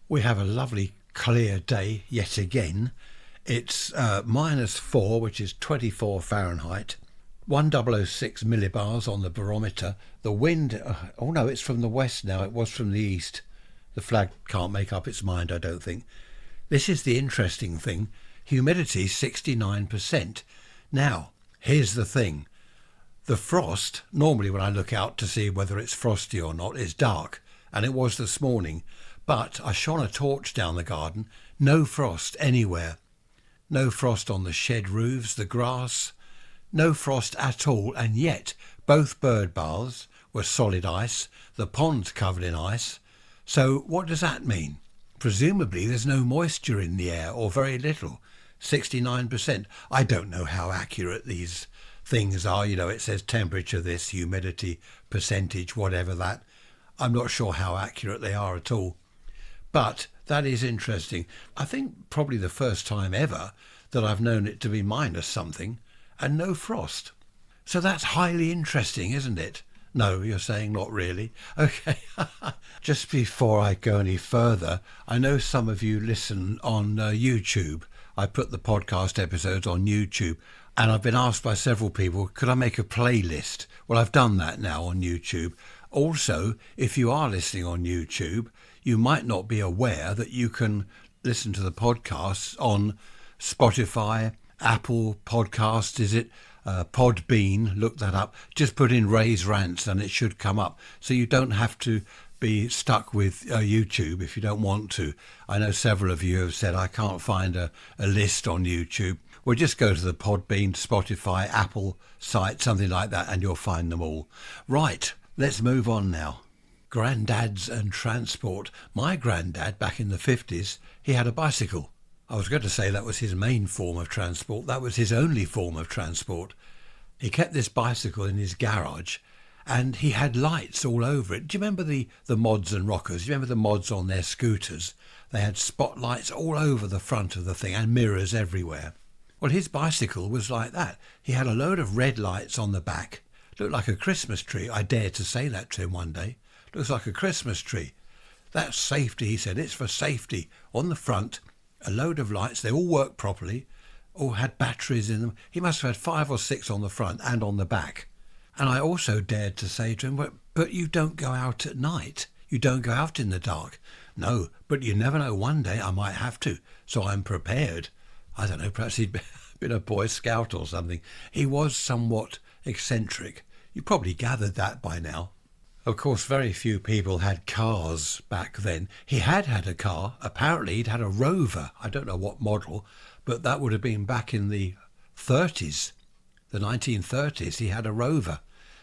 We have a lovely clear day yet again. It's -4, which is 24 Fahrenheit, 1006 millibars on the barometer. The wind, oh no, it's from the west now, it was from the east. The flag can't make up its mind, I don't think. This is the interesting thing. Humidity 69%. Now, here's the thing. The frost, normally when I look out to see whether it's frosty or not, is dark, and it was this morning. But I shone a torch down the garden, no frost anywhere. No frost on the shed roofs, the grass, no frost at all, and yet both bird baths were solid ice, the pond covered in ice. So what does that mean? Presumably there's no moisture in the air, or very little, 69%. I don't know how accurate these things are. You know, it says temperature this, humidity, percentage, whatever that. I'm not sure how accurate they are at all. But that is interesting. I think probably the first time ever that I've known it to be minus something and no frost. So that's highly interesting, isn't it? No, you're saying not really. Okay. Just before I go any further, I know some of you listen on YouTube. I put the podcast episodes on YouTube, and I've been asked by several people, could I make a playlist? Well, I've done that now on YouTube. Also, if you are listening on YouTube, you might not be aware that you can listen to the podcasts on Spotify, Apple Podcasts, is it? Podbean, look that up. Just put in Ray's Rants and it should come up. So you don't have to be stuck with YouTube if you don't want to. I know several of you have said, I can't find a list on YouTube. Well, just go to the Podbean, Spotify, Apple site, something like that, and you'll find them all. Right, let's move on now. Granddads and transport. My granddad, back in the 50s, he had a bicycle. I was going to say that was his main form of transport. That was his only form of transport. He kept this bicycle in his garage, and he had lights all over it. Do you remember the mods and rockers? Do you remember the mods on their scooters? They had spotlights all over the front of the thing and mirrors everywhere. Well, his bicycle was like that. He had a load of red lights on the back. Looked like a Christmas tree. I dared to say that to him one day. Looks like a Christmas tree. That's safety, he said. It's for safety. On the front, a load of lights. They all worked properly. All had batteries in them. He must have had 5 or 6 on the front and on the back. And I also dared to say to him, but you don't go out at night. You don't go out in the dark. No, but you never know. One day I might have to. So I'm prepared. I don't know, perhaps he'd been a Boy Scout or something. He was somewhat eccentric. You probably gathered that by now. Of course, very few people had cars back then. He had a car. Apparently, he'd had a Rover. I don't know what model, but that would have been back in the 30s, the 1930s. He had a Rover.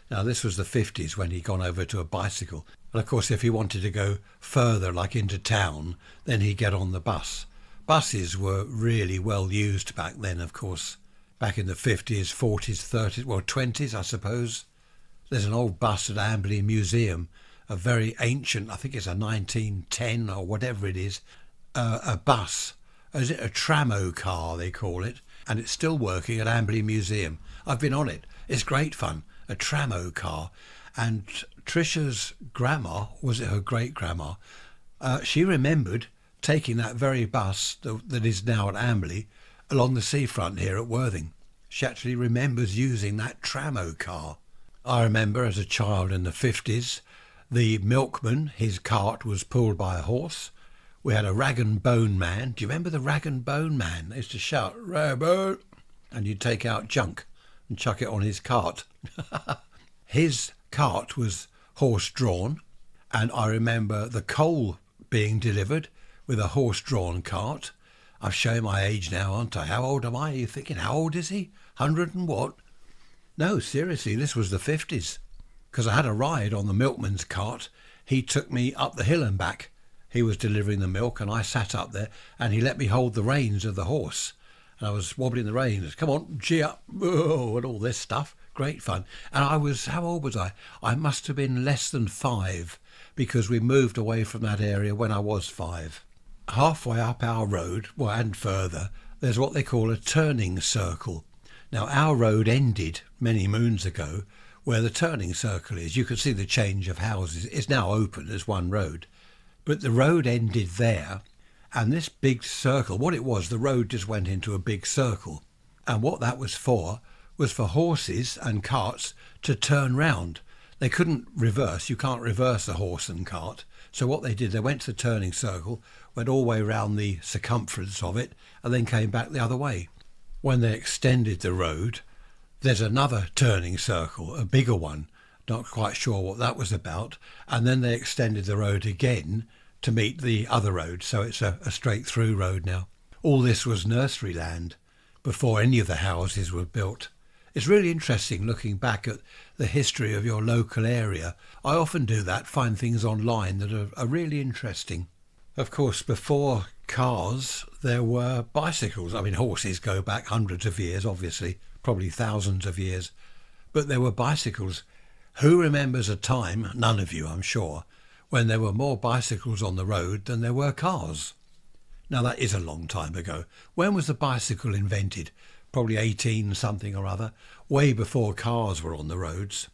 Now, this was the 50s when he'd gone over to a bicycle. And of course, if he wanted to go further, like into town, then he'd get on the bus. Buses were really well used back then, of course. Back in the 50s, 40s, 30s, well, 20s, I suppose. There's an old bus at Amberley Museum, a very ancient, I think it's a 1910 or whatever it is, a bus. Is it a trammo car, they call it? And it's still working at Amberley Museum. I've been on it. It's great fun, a trammo car. And Trisha's grandma, was it her great-grandma, she remembered taking that very bus that is now at Amberley along the seafront here at Worthing. She actually remembers using that trammo car. I remember as a child in the 50s, the milkman, his cart was pulled by a horse. We had a rag and bone man. Do you remember the rag and bone man? They used to shout, "Rabbo!" and you'd take out junk and chuck it on his cart. His cart was horse-drawn, and I remember the coal being delivered with a horse-drawn cart. I'm showing my age now, aren't I? How old am I? Are you thinking, how old is he? 100 and what? No, seriously, this was the 50s. Because I had a ride on the milkman's cart. He took me up the hill and back. He was delivering the milk and I sat up there and he let me hold the reins of the horse. And I was wobbling the reins. Come on, gee up, oh, and all this stuff. Great fun. And I was, how old was I? I must have been less than 5 because we moved away from that area when I was 5. Halfway up our road, well, and further, there's what they call a turning circle. Now, our road ended many moons ago where the turning circle is. You can see the change of houses. It's now open as one road. But the road ended there, and this big circle, what it was, the road just went into a big circle. And what that was for horses and carts to turn round. They couldn't reverse. You can't reverse a horse and cart. So what they did, they went to the turning circle, went all the way around the circumference of it, and then came back the other way. When they extended the road, there's another turning circle, a bigger one. Not quite sure what that was about. And then they extended the road again to meet the other road. So it's a straight through road now. All this was nursery land before any of the houses were built. It's really interesting looking back at the history of your local area. I often do that, find things online that are really interesting. Of course, before cars, there were bicycles. I mean, horses go back hundreds of years, obviously, probably thousands of years. But there were bicycles. Who remembers a time, none of you I'm sure, when there were more bicycles on the road than there were cars? Now that is a long time ago. When was the bicycle invented? Probably 18 something or other, way before cars were on the roads.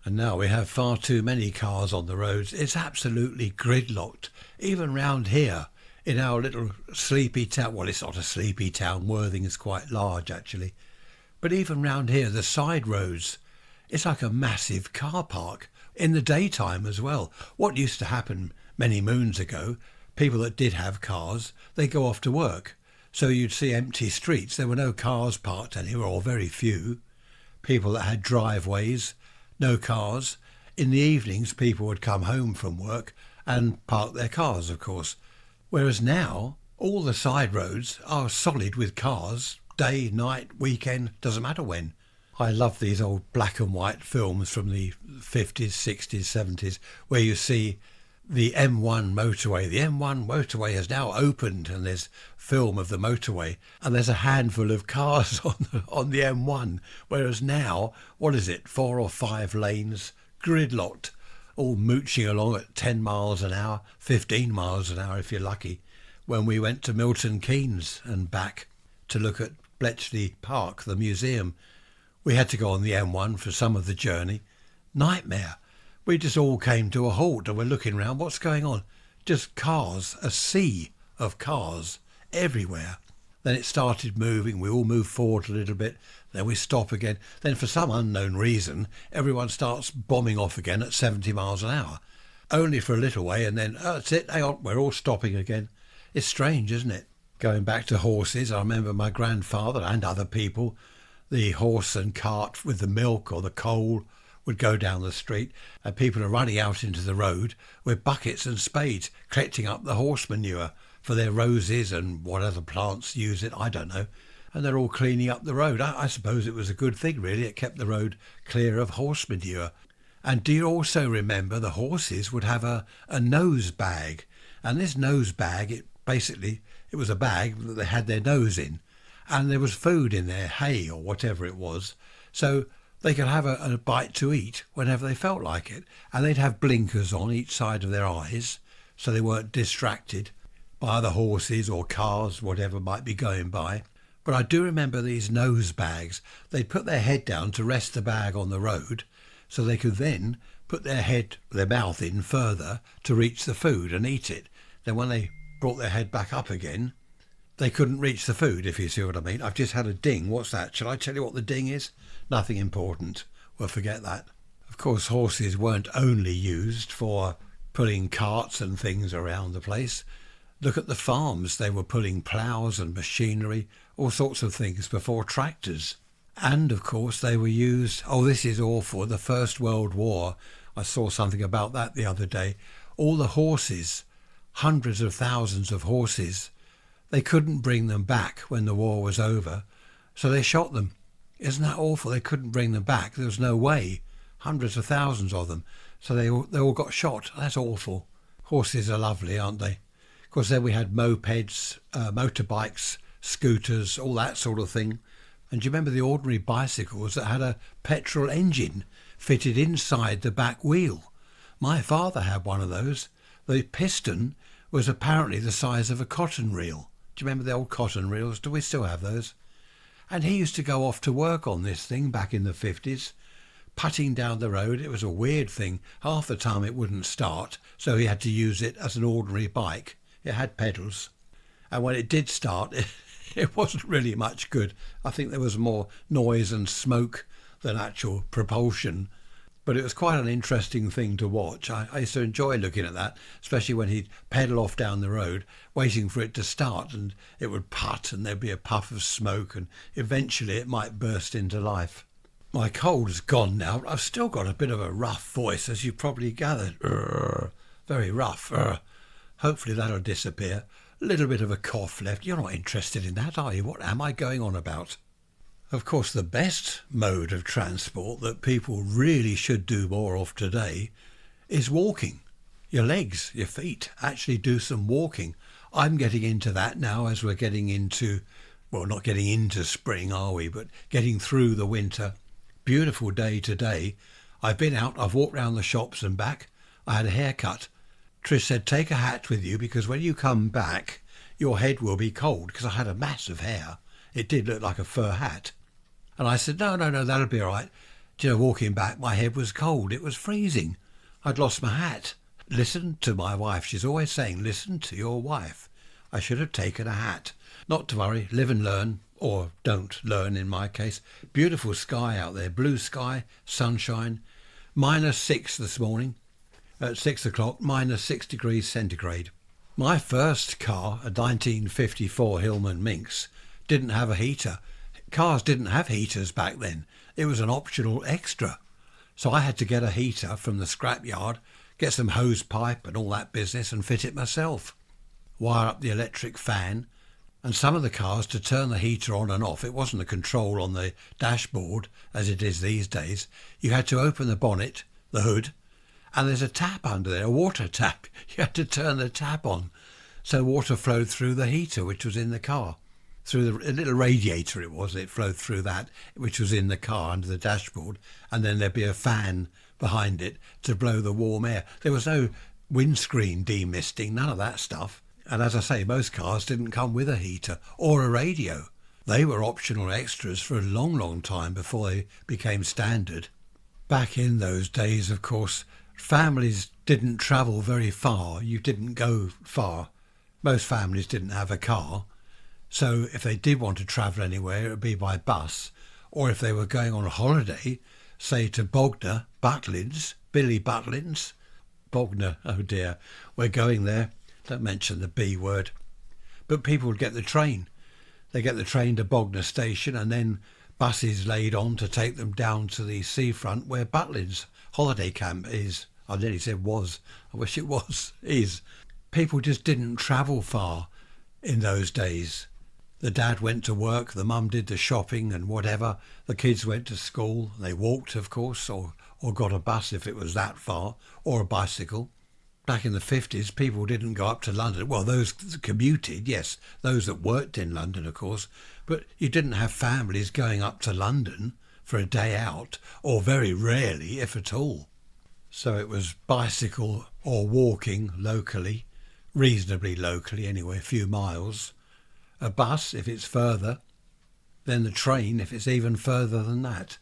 And now we have far too many cars on the roads. It's absolutely gridlocked. Even round here in our little sleepy town, well, it's not a sleepy town, Worthing is quite large actually, but even round here, the side roads, it's like a massive car park in the daytime as well. What used to happen many moons ago, people that did have cars, they go off to work. So you'd see empty streets. There were no cars parked anywhere, or very few. People that had driveways, no cars. In the evenings, people would come home from work and park their cars, of course. Whereas now, all the side roads are solid with cars, day, night, weekend, doesn't matter when. I love these old black and white films from the 50s, 60s, 70s, where you see the M1 motorway. The M1 motorway has now opened, and there's film of the motorway, and there's a handful of cars on the M1, whereas now, what is it, 4 or 5 lanes, gridlocked, all mooching along at 10 miles an hour, 15 miles an hour if you're lucky. When we went to Milton Keynes and back to look at Bletchley Park, the museum, we had to go on the M1 for some of the journey. Nightmare. We just all came to a halt and we're looking around. What's going on? Just cars, a sea of cars everywhere. Then it started moving. We all moved forward a little bit. Then we stop again. Then for some unknown reason, everyone starts bombing off again at 70 miles an hour. Only for a little way and then, oh, that's it, hang on, we're all stopping again. It's strange, isn't it? Going back to horses, I remember my grandfather and other people, the horse and cart with the milk or the coal would go down the street, and people are running out into the road with buckets and spades collecting up the horse manure for their roses and what other plants use it, I don't know. And they're all cleaning up the road. I suppose it was a good thing, really. It kept the road clear of horse manure. And do you also remember the horses would have a nose bag? And this nose bag, it was a bag that they had their nose in. And there was food in there, hay or whatever it was. So they could have a bite to eat whenever they felt like it. And they'd have blinkers on each side of their eyes so they weren't distracted by other horses or cars, whatever might be going by. But I do remember these nose bags. They'd put their head down to rest the bag on the road so they could then put their mouth in further to reach the food and eat it. Then when they brought their head back up again, they couldn't reach the food, if you see what I mean. I've just had a ding. What's that? Shall I tell you what the ding is? Nothing important. Well, forget that. Of course, horses weren't only used for pulling carts and things around the place. Look at the farms. They were pulling ploughs and machinery, all sorts of things before tractors. And, of course, they were used... Oh, this is awful. The First World War. I saw something about that the other day. All the horses, hundreds of thousands of horses, they couldn't bring them back when the war was over, so they shot them. Isn't that awful? They couldn't bring them back. There was no way. Hundreds of thousands of them. So they all got shot. That's awful. Horses are lovely, aren't they? Of course, then we had mopeds, motorbikes, scooters, all that sort of thing. And do you remember the ordinary bicycles that had a petrol engine fitted inside the back wheel? My father had one of those. The piston was apparently the size of a cotton reel. Do you remember the old cotton reels? Do we still have those? And he used to go off to work on this thing back in the 50s, putting down the road. It was a weird thing. Half the time it wouldn't start, so he had to use it as an ordinary bike. It had pedals. And when it did start, it wasn't really much good. I think there was more noise and smoke than actual propulsion. But it was quite an interesting thing to watch. I used to enjoy looking at that, especially when he'd pedal off down the road, waiting for it to start, and it would putt and there'd be a puff of smoke, and eventually it might burst into life. My cold's gone now, but I've still got a bit of a rough voice, as you probably gathered. Very rough. Hopefully that'll disappear. A little bit of a cough left. You're not interested in that, are you? What am I going on about? Of course, the best mode of transport that people really should do more of today is walking. Your legs, your feet, actually do some walking. I'm getting into that now as we're getting into, well, not getting into spring, are we, but getting through the winter. Beautiful day today. I've been out, I've walked round the shops and back. I had a haircut. Trish said, take a hat with you because when you come back, your head will be cold, because I had a mass of hair. It did look like a fur hat. And I said, no, that'll be all right. Do you know, walking back, my head was cold. It was freezing. I'd lost my hat. Listen to my wife. She's always saying, listen to your wife. I should have taken a hat. Not to worry, live and learn, or don't learn in my case. Beautiful sky out there, blue sky, sunshine. -6 this morning at 6 o'clock, -6 degrees centigrade. My first car, a 1954 Hillman Minx, didn't have a heater. Cars didn't have heaters back then. It was an optional extra. So I had to get a heater from the scrapyard, get some hose pipe and all that business and fit it myself. Wire up the electric fan. And some of the cars, to turn the heater on and off, it wasn't a control on the dashboard as it is these days. You had to open the bonnet, the hood, and there's a tap under there, a water tap. You had to turn the tap on so water flowed through the heater, which was in the car. Through a little radiator it flowed through that, which was in the car under the dashboard, and then there'd be a fan behind it to blow the warm air. There was no windscreen demisting, none of that stuff. And as I say, most cars didn't come with a heater or a radio. They were optional extras for a long, long time before they became standard. Back in those days, of course, families didn't travel very far. You didn't go far. Most families didn't have a car. So if they did want to travel anywhere, it would be by bus. Or if they were going on a holiday, say to Bognor, Butlins, Billy Butlins. Bognor, oh dear, we're going there. Don't mention the B word. But people would get the train. They get the train to Bognor station and then buses laid on to take them down to the seafront where Butlins holiday camp is. I nearly said was. I wish it was. Is. People just didn't travel far in those days. The dad went to work, the mum did the shopping and whatever. The kids went to school. They walked, of course, or got a bus if it was that far, or a bicycle. Back in the 50s, people didn't go up to London. Well, those commuted, yes, those that worked in London, of course. But you didn't have families going up to London for a day out, or very rarely, if at all. So it was bicycle or walking locally, reasonably locally anyway, a few miles. A bus if it's further, then the train if it's even further than that.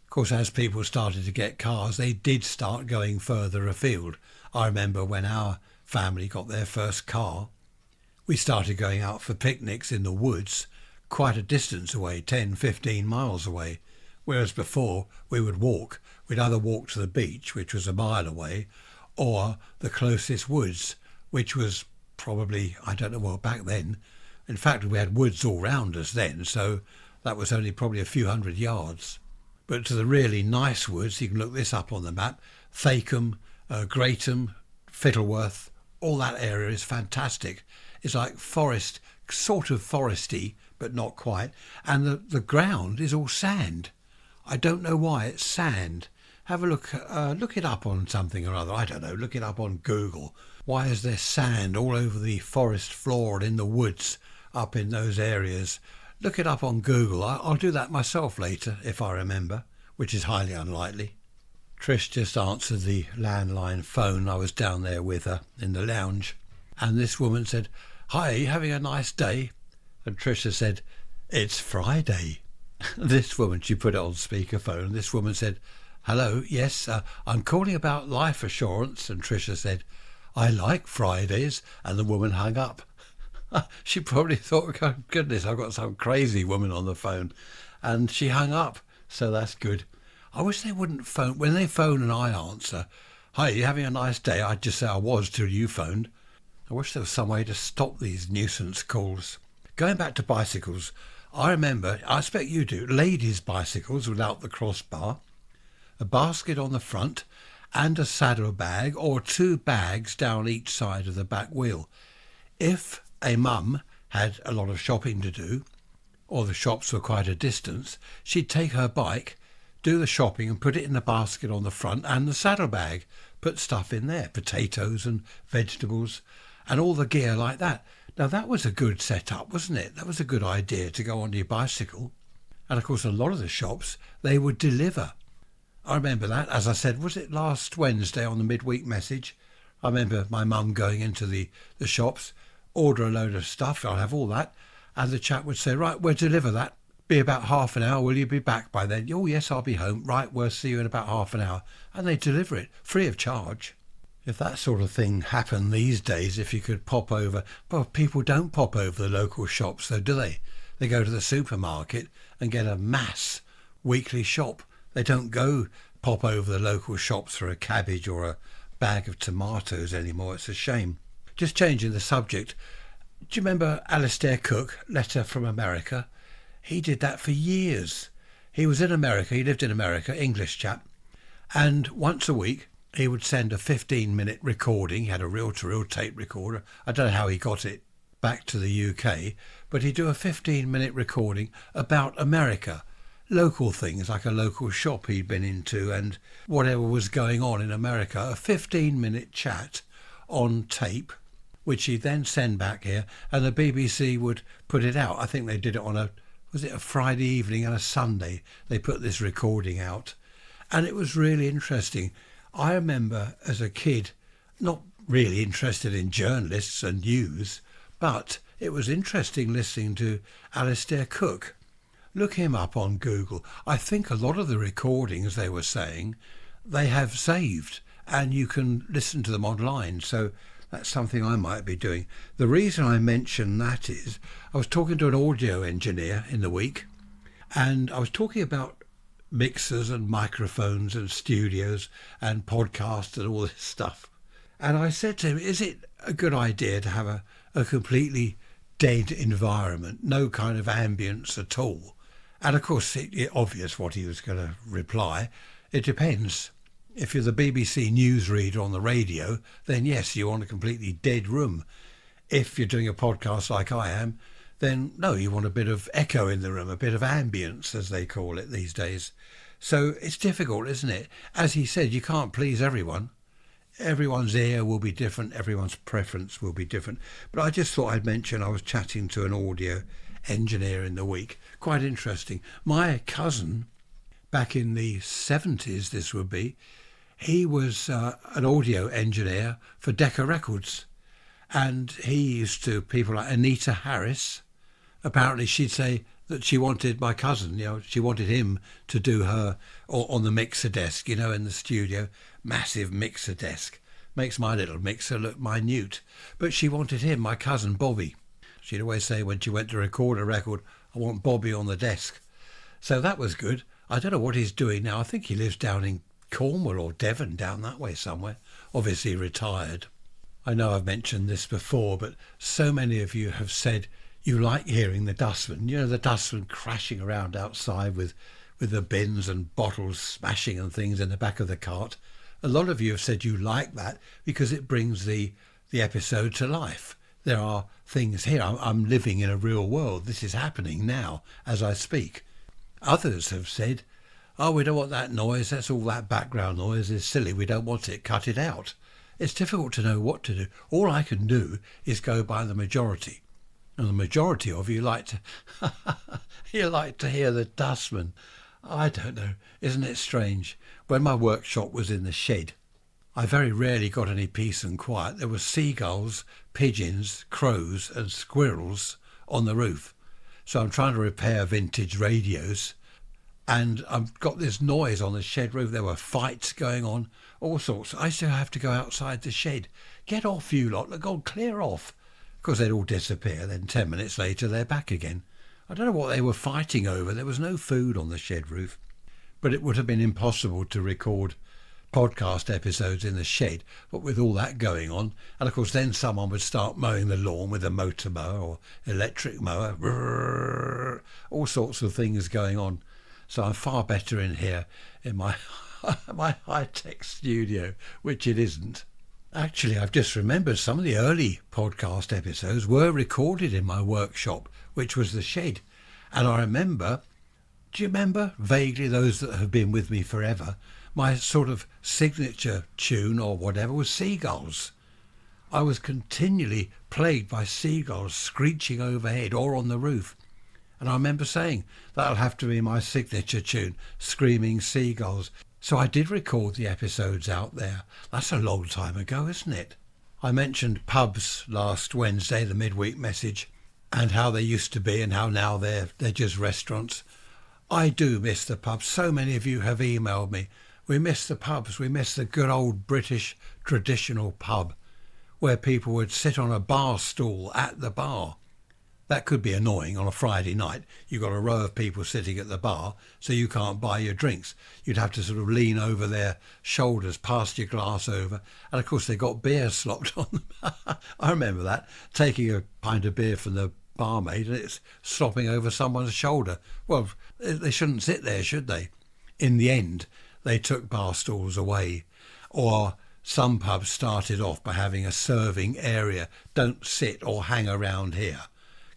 Of course, as people started to get cars, they did start going further afield. I remember when our family got their first car, we started going out for picnics in the woods, quite a distance away, 10, 15 miles away, whereas before we would walk. We'd either walk to the beach, which was a mile away, or the closest woods, which was probably, I don't know, well, back then, in fact, we had woods all round us then, so that was only probably a few hundred yards. But to the really nice woods, you can look this up on the map, Thacombe, Greatham, Fittleworth, all that area is fantastic. It's like forest, sort of foresty, but not quite. And the ground is all sand. I don't know why it's sand. Have a look it up on something or other. I don't know, look it up on Google. Why is there sand all over the forest floor and in the woods up in those areas? Look it up on Google. I'll do that myself later, if I remember, which is highly unlikely. Trish just answered the landline phone. I was down there with her in the lounge. And this woman said, "Hi, are you having a nice day?" And Trisha said, "It's Friday." This woman, she put it on speakerphone. This woman said, Hello, yes, I'm calling about life assurance. And Tricia said, I like Fridays. And the woman hung up. She probably thought, oh, goodness, I've got some crazy woman on the phone. And she hung up. So that's good. I wish they wouldn't phone. When they phone and I answer, hi, you having a nice day? I'd just say I was till you phoned. I wish there was some way to stop these nuisance calls. Going back to bicycles, I remember, I expect you do, ladies' bicycles without the crossbar, a basket on the front and a saddle bag or 2 bags down each side of the back wheel. If a mum had a lot of shopping to do, or the shops were quite a distance, she'd take her bike, do the shopping and put it in the basket on the front and the saddlebag, put stuff in there, potatoes and vegetables and all the gear like that. Now that was a good setup, wasn't it? That was a good idea to go on your bicycle. And of course a lot of the shops, they would deliver. I remember that, as I said, was it last Wednesday on the midweek message? I remember my mum going into the shops, order a load of stuff, I'll have all that, and the chap would say, right, we'll deliver that. Be about half an hour, will you be back by then? Oh yes, I'll be home. Right, we'll see you in about half an hour. And they deliver it, free of charge. If that sort of thing happened these days, if you could pop over, well, people don't pop over the local shops though, do they? They go to the supermarket and get a mass weekly shop. They don't go pop over the local shops for a cabbage or a bag of tomatoes anymore. It's a shame. Just changing the subject. Do you remember Alistair Cook, Letter from America? He did that for years. He was in America, he lived in America, English chap, and once a week he would send a 15-minute recording. He had a reel-to-reel tape recorder. I don't know how he got it back to the UK, but he'd do a 15-minute recording about America. Local things like a local shop he'd been into and whatever was going on in America. A 15-minute chat on tape, which he'd then send back here, and the BBC would put it out. I think they did it on a Friday evening and a Sunday. They put this recording out, and it was really interesting. I remember as a kid, not really interested in journalists and news, but it was interesting listening to Alistair Cook. Look him up on Google. I think a lot of the recordings they were saying, they have saved and you can listen to them online. So that's something I might be doing. The reason I mention that is I was talking to an audio engineer in the week and I was talking about mixers and microphones and studios and podcasts and all this stuff. And I said to him, is it a good idea to have a completely dead environment, no kind of ambience at all? And of course, it's obvious what he was going to reply. It depends. If you're the BBC newsreader on the radio, then yes, you want a completely dead room. If you're doing a podcast like I am, then no, you want a bit of echo in the room, a bit of ambience, as they call it these days. So it's difficult, isn't it? As he said, you can't please everyone. Everyone's ear will be different, everyone's preference will be different. But I just thought I'd mention I was chatting to an audio engineer in the week. Quite interesting. My cousin, back in the 70s this would be, he was an audio engineer for Decca Records. And he used to, people like Anita Harris, apparently she'd say that she wanted my cousin, she wanted him to do her on the mixer desk, in the studio, massive mixer desk. Makes my little mixer look minute. But she wanted him, my cousin Bobby. She'd always say when she went to record a record, I want Bobby on the desk. So that was good. I don't know what he's doing now. I think he lives down in Cornwall or Devon, down that way somewhere. Obviously retired. I know I've mentioned this before, but so many of you have said you like hearing the dustman. The dustman crashing around outside with the bins and bottles smashing and things in the back of the cart. A lot of you have said you like that because it brings the episode to life. There are things here. I'm living in a real world. This is happening now as I speak. Others have said, oh, we don't want that noise. That's all that background noise is silly. We don't want it. Cut it out. It's difficult to know what to do. All I can do is go by the majority. And the majority of you like to hear the dustman. I don't know. Isn't it strange? When my workshop was in the shed, I very rarely got any peace and quiet. There were seagulls, pigeons, crows and squirrels on the roof. So I'm trying to repair vintage radios. and I've got this noise on the shed roof. There were fights going on, all sorts. I used to have to go outside the shed. Get off, you lot. Go on, clear off. Of course, they'd all disappear. Then 10 minutes later, they're back again. I don't know what they were fighting over. There was no food on the shed roof. But it would have been impossible to record podcast episodes in the shed, but with all that going on, and of course then someone would start mowing the lawn with a motor mower or electric mower, all sorts of things going on. So I'm far better in here in my my high-tech studio, which it isn't. Actually, I've just remembered some of the early podcast episodes were recorded in my workshop, which was the shed. And I remember, do you remember vaguely, those that have been with me forever, my sort of signature tune or whatever was seagulls. I was continually plagued by seagulls screeching overhead or on the roof. And I remember saying, that'll have to be my signature tune, screaming seagulls. So I did record the episodes out there. That's a long time ago, isn't it? I mentioned pubs last Wednesday, the midweek message, and how they used to be and how now they're just restaurants. I do miss the pubs. So many of you have emailed me. We miss the pubs. We miss the good old British traditional pub where people would sit on a bar stool at the bar. That could be annoying on a Friday night. You've got a row of people sitting at the bar, so you can't buy your drinks. You'd have to sort of lean over their shoulders, pass your glass over. And of course, they got beer slopped on them. I remember that, taking a pint of beer from the barmaid and it's slopping over someone's shoulder. Well, they shouldn't sit there, should they? In the end, they took bar stools away. Or some pubs started off by having a serving area. Don't sit or hang around here.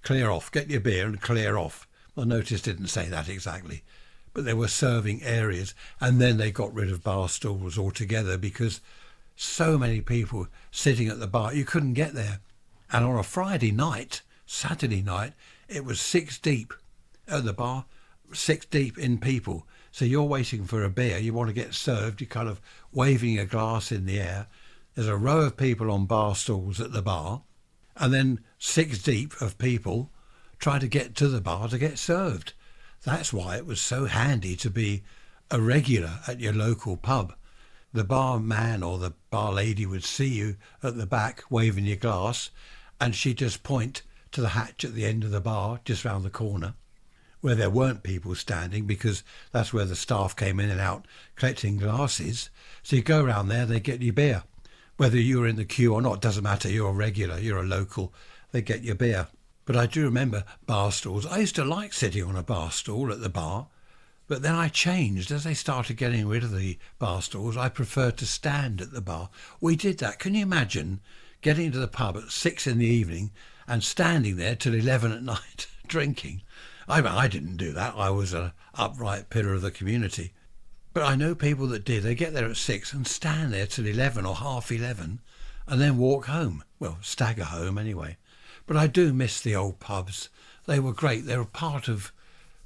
Clear off, get your beer and clear off. The notice didn't say that exactly. But there were serving areas, and then they got rid of bar stools altogether because so many people sitting at the bar, you couldn't get there. And on a Friday night, Saturday night, it was 6 deep at the bar, 6 deep in people. So you're waiting for a beer, you want to get served, you're kind of waving a glass in the air. There's a row of people on bar stools at the bar, and then 6 deep of people trying to get to the bar to get served. That's why it was so handy to be a regular at your local pub. The barman or the bar lady would see you at the back waving your glass, and she'd just point to the hatch at the end of the bar, just round the corner, where there weren't people standing, because that's where the staff came in and out collecting glasses. So you go around there, they get you beer. Whether you're in the queue or not, doesn't matter. You're a regular, you're a local, they get your beer. But I do remember bar stools. I used to like sitting on a bar stool at the bar, but then I changed. As they started getting rid of the bar stools, I preferred to stand at the bar. We did that. Can you imagine getting to the pub at 6 in the evening and standing there till 11 at night drinking? I didn't do that. I was an upright pillar of the community. But I know people that did. They get there at 6 and stand there till 11 or half 11 and then walk home. Well, stagger home anyway. But I do miss the old pubs. They were great. They were part of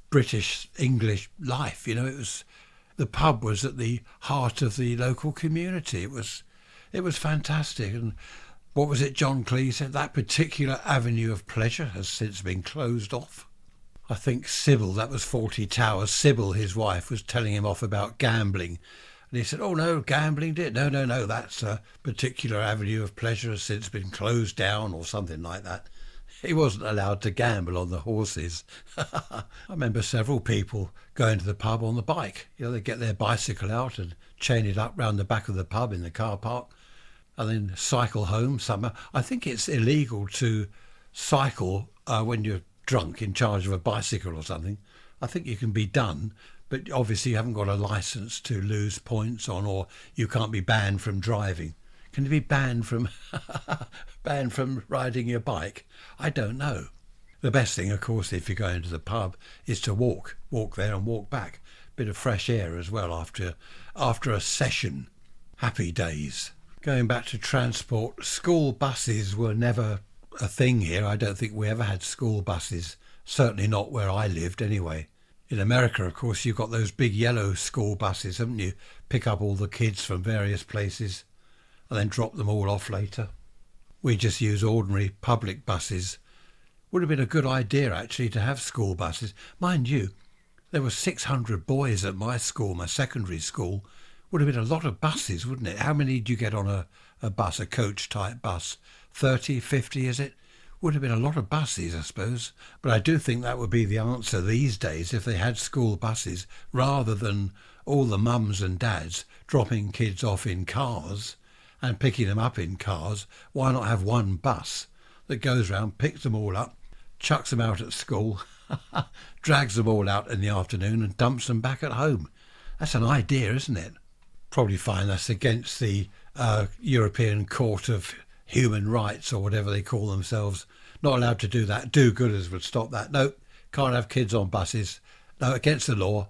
British English life. You know, the pub was at the heart of the local community. It was fantastic. And what was it John Cleese said? That particular avenue of pleasure has since been closed off. I think Sybil, that was 40 Towers, Sybil, his wife, was telling him off about gambling. And he said, oh, no, gambling did. No, that's a particular avenue of pleasure has since been closed down or something like that. He wasn't allowed to gamble on the horses. I remember several people going to the pub on the bike. You know, they get their bicycle out and chain it up round the back of the pub in the car park and then cycle home somewhere. I think it's illegal to cycle when you're drunk in charge of a bicycle or something. I think you can be done, but obviously you haven't got a licence to lose points on, or you can't be banned from driving. Can you be banned from riding your bike? I don't know. The best thing, of course, if you're going to the pub is to walk there and walk back. Bit of fresh air as well after a session. Happy days. Going back to transport, school buses were never a thing here. I don't think we ever had school buses, certainly not where I lived anyway. In America, of course, you've got those big yellow school buses, haven't you? Pick up all the kids from various places and then drop them all off later. We just use ordinary public buses. Would have been a good idea, actually, to have school buses. Mind you, There were 600 boys at my school, my secondary school. Would have been a lot of buses, wouldn't it? How many do you get on a bus, a coach-type bus? 30, 50, is it? Would have been a lot of buses, I suppose. But I do think that would be the answer these days if they had school buses rather than all the mums and dads dropping kids off in cars and picking them up in cars. Why not have one bus that goes round, picks them all up, chucks them out at school, drags them all out in the afternoon and dumps them back at home? That's an idea, isn't it? Probably find that's against the European Court of Human Rights or whatever they call themselves. Not allowed to do that. Do-gooders would stop that. No, can't have kids on buses. No, against the law.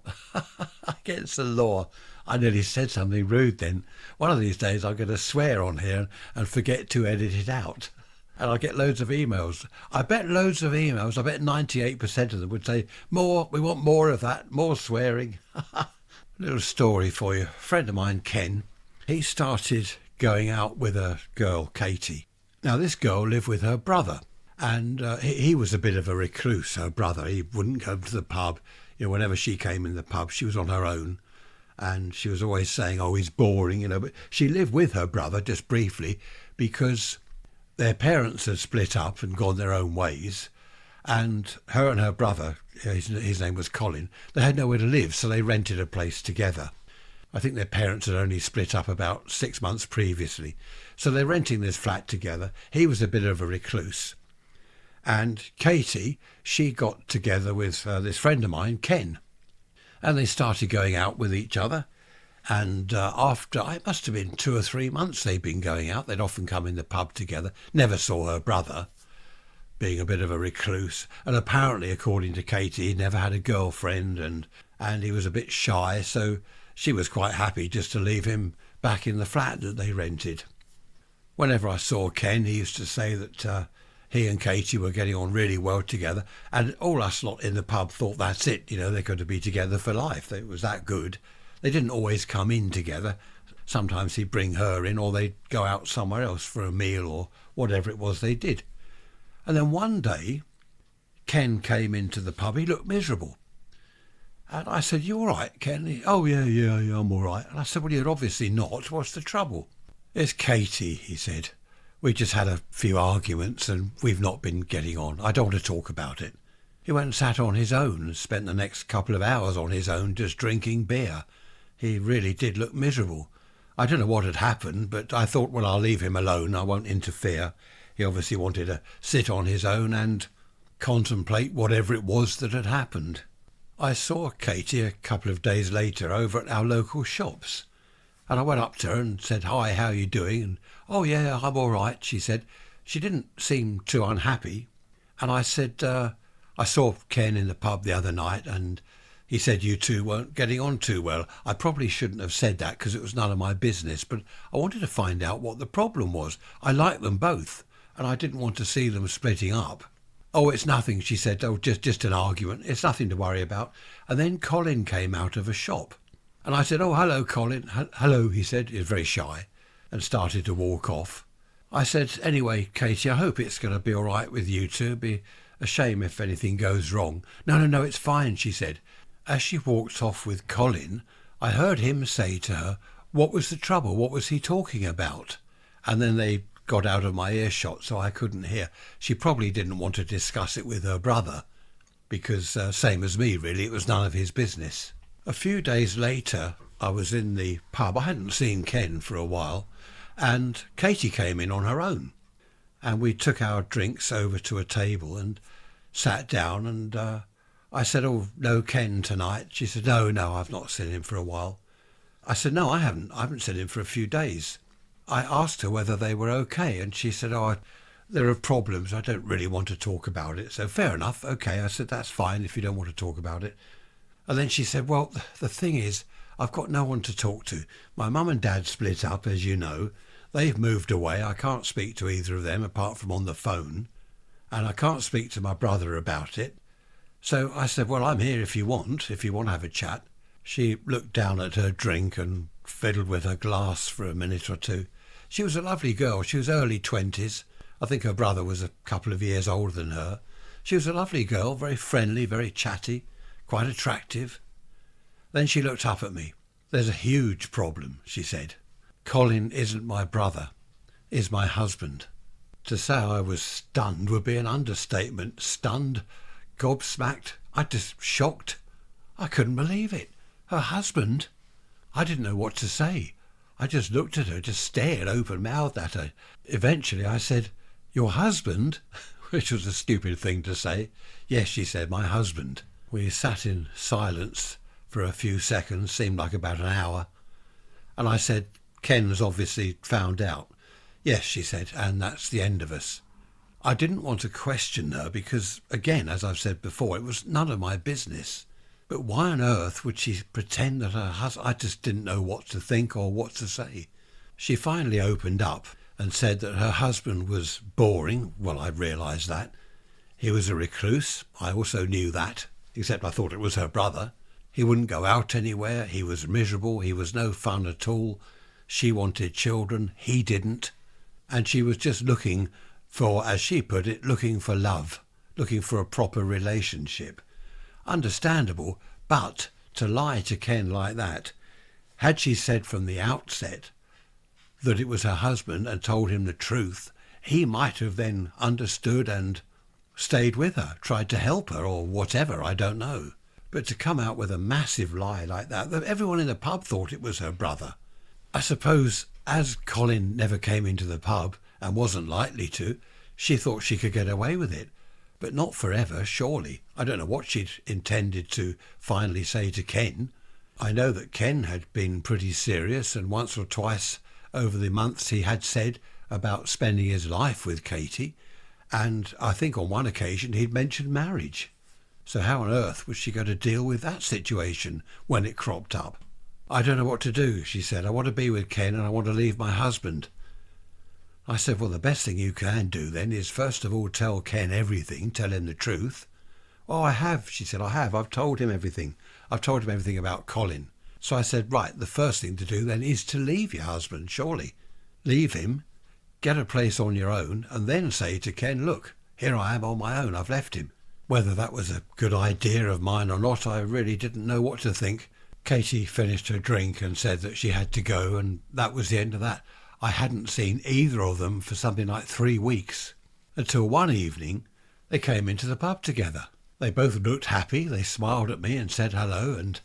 Against the law. I nearly said something rude then. One of these days I'm going to swear on here and forget to edit it out. And I'll get loads of emails. I bet loads of emails, I bet 98% of them would say, more, we want more of that, more swearing. Little story for you. A friend of mine, Ken, he started going out with a girl, Katie. Now, this girl lived with her brother, and he was a bit of a recluse, her brother. He wouldn't go to the pub. You know, whenever she came in the pub, she was on her own, and she was always saying, oh, he's boring, you know. But she lived with her brother just briefly because their parents had split up and gone their own ways, and her brother, his name was Colin, they had nowhere to live, so they rented a place together. I think their parents had only split up about 6 months previously. So they're renting this flat together. He was a bit of a recluse. And Katie, she got together with this friend of mine, Ken. And they started going out with each other. And after, it must have been 2 or 3 months they'd been going out. They'd often come in the pub together. Never saw her brother, being a bit of a recluse. And apparently, according to Katie, he never had a girlfriend and he was a bit shy. So she was quite happy just to leave him back in the flat that they rented. Whenever I saw Ken, he used to say that he and Katie were getting on really well together, and all us lot in the pub thought that's it, you know, they're going to be together for life. It was that good. They didn't always come in together. Sometimes he'd bring her in, or they'd go out somewhere else for a meal or whatever it was they did. And then one day, Ken came into the pub. He looked miserable. And I said, you all right, Ken? Oh, yeah, I'm all right. And I said, well, you're obviously not. What's the trouble? It's Katie, he said. We just had a few arguments and we've not been getting on. I don't want to talk about it. He went and sat on his own and spent the next couple of hours on his own just drinking beer. He really did look miserable. I don't know what had happened, but I thought, well, I'll leave him alone. I won't interfere. He obviously wanted to sit on his own and contemplate whatever it was that had happened. I saw Katie a couple of days later over at our local shops. And I went up to her and said, hi, how are you doing? And, oh, yeah, I'm all right, she said. She didn't seem too unhappy. And I said, I saw Ken in the pub the other night and he said you two weren't getting on too well. I probably shouldn't have said that because it was none of my business, but I wanted to find out what the problem was. I liked them both and I didn't want to see them splitting up. Oh, it's nothing, she said. Oh, just an argument. It's nothing to worry about. And then Colin came out of a shop. And I said, oh, hello, Colin. Hello, he said. He was very shy and started to walk off. I said, anyway, Katie, I hope it's going to be all right with you two. It'd be a shame if anything goes wrong. No, it's fine, she said. As she walked off with Colin, I heard him say to her, what was the trouble? What was he talking about? And then they got out of my earshot, so I couldn't hear. She probably didn't want to discuss it with her brother because, same as me, really, it was none of his business. A few days later, I was in the pub. I hadn't seen Ken for a while, and Katie came in on her own. And we took our drinks over to a table and sat down, and I said, oh, no Ken tonight. She said, no, I've not seen him for a while. I said, no, I haven't seen him for a few days. I asked her whether they were okay, and she said, oh, there are problems. I don't really want to talk about it. So fair enough, okay. I said, that's fine if you don't want to talk about it. And then she said, well, the thing is, I've got no one to talk to. My mum and dad split up, as you know. They've moved away. I can't speak to either of them apart from on the phone. And I can't speak to my brother about it. So I said, well, I'm here if you want to have a chat. She looked down at her drink and fiddled with her glass for a minute or two. She was a lovely girl. She was early 20s. I think her brother was a couple of years older than her. She was a lovely girl, very friendly, very chatty, quite attractive. Then she looked up at me. "There's a huge problem," she said. "Colin isn't my brother, is my husband." To say I was stunned would be an understatement. Stunned, gobsmacked, I just shocked. I couldn't believe it. Her husband? I didn't know what to say. I just looked at her, just stared open-mouthed at her. Eventually I said, "Your husband?" which was a stupid thing to say. "Yes," she said, "my husband." We sat in silence for a few seconds, seemed like about an hour. And I said, "Ken's obviously found out." "Yes," she said, "and that's the end of us." I didn't want to question her because, again, as I've said before, it was none of my business. But why on earth would she pretend that her husband... I just didn't know what to think or what to say. She finally opened up and said that her husband was boring. Well, I realised that. He was a recluse. I also knew that, except I thought it was her brother. He wouldn't go out anywhere. He was miserable. He was no fun at all. She wanted children. He didn't. And she was just looking for, as she put it, looking for love, looking for a proper relationship. Understandable, but to lie to Ken like that, had she said from the outset that it was her husband and told him the truth, he might have then understood and stayed with her, tried to help her or whatever, I don't know. But to come out with a massive lie like that everyone in the pub thought it was her brother. I suppose as Colin never came into the pub and wasn't likely to, she thought she could get away with it. But not forever, surely. I don't know what she'd intended to finally say to Ken. I know that Ken had been pretty serious, and once or twice over the months he had said about spending his life with Katie, and I think on one occasion he'd mentioned marriage. So how on earth was she going to deal with that situation when it cropped up? "I don't know what to do," she said. "I want to be with Ken and I want to leave my husband." I said, "Well, the best thing you can do then is first of all tell Ken everything, tell him the truth." "Oh, I have," she said, "I have. I've told him everything. I've told him everything about Colin." So I said, "Right, the first thing to do then is to leave your husband, surely. Leave him, get a place on your own, and then say to Ken, 'Look, here I am on my own, I've left him.'" Whether that was a good idea of mine or not, I really didn't know what to think. Katie finished her drink and said that she had to go, and that was the end of that. I hadn't seen either of them for something like 3 weeks, until one evening they came into the pub together. They both looked happy, they smiled at me and said hello, and